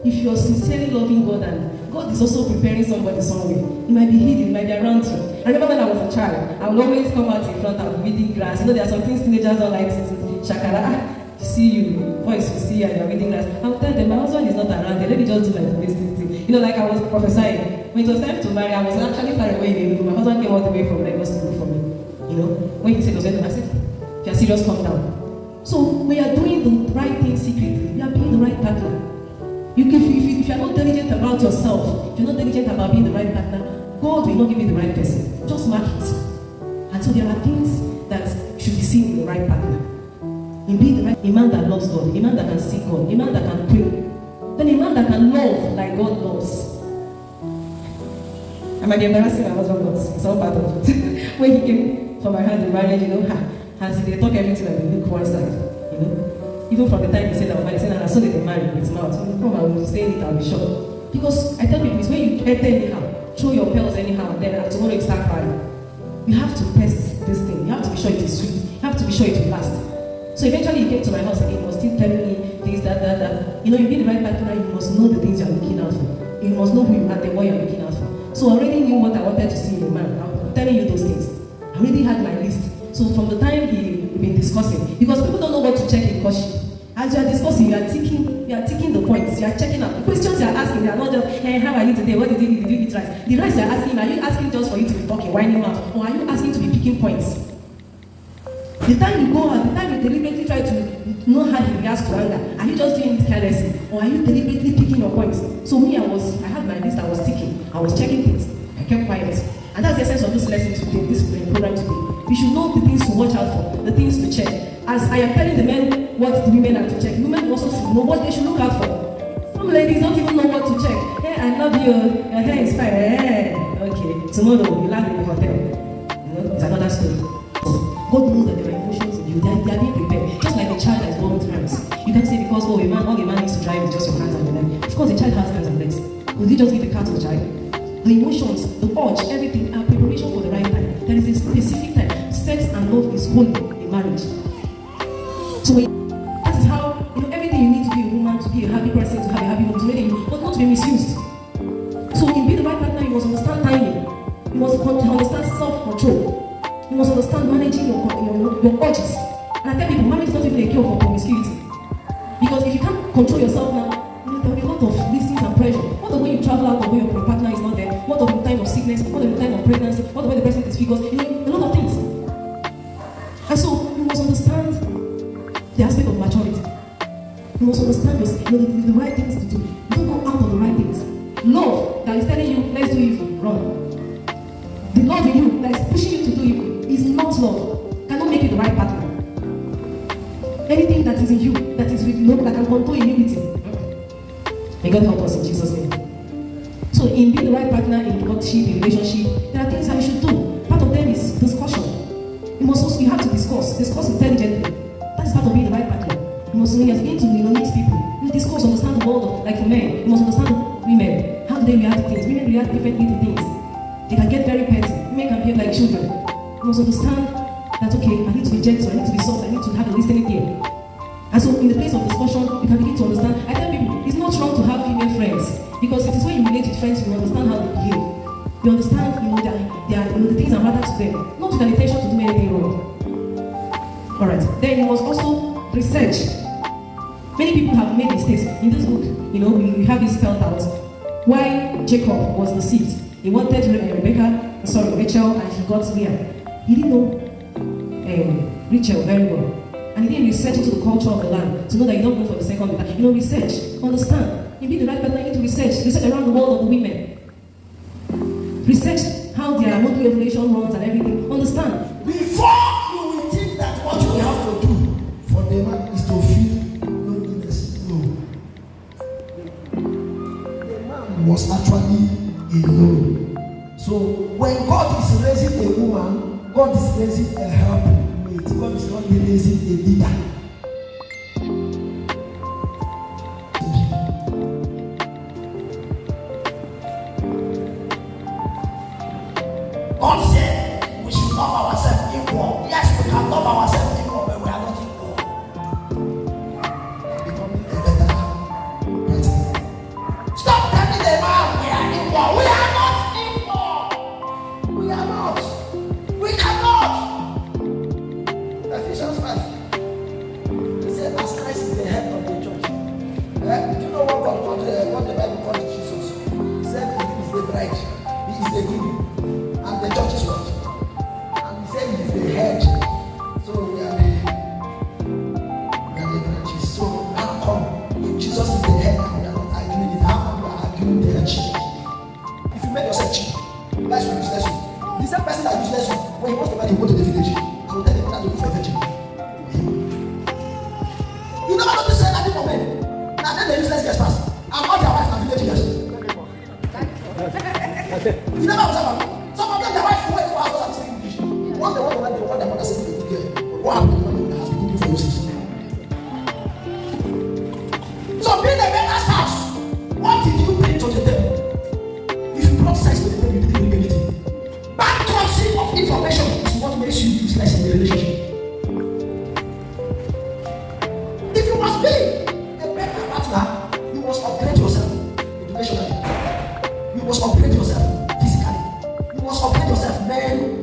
if you're sincerely loving God and God is also preparing somebody somewhere, it might be hidden, it might be around you. I remember when I was a child, I would always come out in front and reading grass. You know, there are some things teenagers don't like to do. Shakara, you see you, voice you see and you're reading grass. I would tell them, my husband is not around, let me just do like this thing. You know, like I was prophesying. When it was time to marry, I was actually far away in the My husband came all the way from Lagos to do for me. You know, when he said he was going to, I said, if you're serious, come down. So we are doing the right thing secretly. We are being the right partner. If you're not diligent about yourself, if you're not diligent about being the right partner, God will not give you the right person. Just mark it. And so there are things that should be seen in the right partner. In being the right, a man that loves God, a man that can seek God, a man that can pray, then a man that can love like God loves. I might be embarrassing my husband, but it's all part of it. When he came for my hand in marriage, you know, as they talk everything and they look one side, you know. Even from the time he said that, I said, and I saw that they married with his mouth. When you come and will say it, I'll be sure. Because I tell people, it's when you enter anyhow, throw your pearls anyhow, and then tomorrow you start crying. You have to test this thing. You have to be sure it is sweet. You have to be sure it will last. So eventually he came to my house again. He was still telling me things, that. You know, you be the right partner, you must know the things you are looking out for. You must know who you are and what you are looking out for. So I already knew what I wanted to see in a man. I'm telling you those things. I already had my list. So from the time we've been discussing, because people don't know what to check in courtship. As you are discussing, you are ticking the points, you are checking out. The questions you are asking, they are not just, hey, how are you today? What did you eat? Did you eat rice? The rice you are asking, are you asking just for you to be talking, whining out? Or are you asking to be picking points? The time you go out, the time you deliberately try to know how he reacts to anger, are you just doing it carelessly? Or are you deliberately picking your points? So me, I had my list, I was ticking, I was checking things, I kept quiet. And that's the essence of this lesson today, this program today. You should know the things to watch out for, the things to check. As I am telling the men what the women are to check, women also should know what they should look out for. Some ladies don't even know what to check. Hey, I love you, your hair is fine. Hey, okay, tomorrow you land in the hotel. You know, it's another story. God knows that there are emotions in you, they are being prepared. Just like a child that is born with hands. You can't say because all a man needs to drive is just your hands and your legs. Of course, a child has hands and legs. Would you just give a car to a child? The emotions, the urge, everything are preparation for the right time. There is a specific time. Sex and love is holy in marriage. So that is how, you know, everything you need to be a woman, to be a happy person, to have a happy home, to make you, but not to be misused. So in being the right partner, you must understand timing. You must understand self-control. You must understand managing your urges. And I tell people, marriage is not even a cure for promiscuity. Because if you can't control yourself now, you know, there will be a lot of listings and pressure. What of when you travel out of where your partner is not there? What of the time of sickness? What of the time of pregnancy? What of when the person disfigures? You know, a lot of things. And so you must understand the aspect of maturity. You must understand the right things to do. You don't go out of the right things. Love that is telling you, let's do evil, run. The love in you that is pushing you to do evil is not love. Cannot make you the right partner. Anything that is in you that is with love that can control iniquity. May God help us in Jesus' name. So in being the right partner in courtship, in relationship, there are things that you should do. Part of them is discussion. You have to discuss intelligently. That is part of being the right partner. You must know, you're going to meet people. You discuss, understand the world of, like for men, you must understand women. How do they react to things? Women react differently to things. They can get very petty. Women can behave like children. You must understand that, okay, I need to be gentle, I need to be soft, I need to have a listening ear. And so in the place of discussion, you can begin to understand. I tell people, it's not wrong to have female friends, because it is when you relate with friends, you understand how they behave. You understand, the things that matter to them, not with an intention to do anything wrong. Alright, then you must also research. Many people have made mistakes. In this book, you know, we have this spelled out. Why Jacob was deceived. He wanted Rachel, and he got Leah. He didn't know Rachel very well. And he didn't research into the culture of the land to know that you don't go for the second letter. You know, research, understand. You be the right partner, you need to research around the world of the women. Research how their monthly ovulation runs and everything. Understand. Before you will think that what you have to do for the man is to feel loneliness. No. The man was actually alone. So when God is raising a woman, God is raising a helpmate. God is not raising a leader. God said we should love ourselves equal. Yes, we can love ourselves equal, but we are not equal. Becoming a better person. same person that useless you, when he wants to marry, he go to the village. I will tell him that to go for a virgin. You never know to say that for men. Now then the useless gets passed. And all their wives are village girls. You never observe them. Some of them, their wife went to house and speak English. Once they want to marry, they want their mother saying for a good girl. What happened when the husband cooking for useless? So being a better house, what did you bring to the table? If you brought sex to the table, you didn't bring anything. Bad crossing of information is what makes you useless in the relationship. If you must be a better partner, you must upgrade yourself educationally. You must upgrade yourself physically. You must upgrade yourself mentally.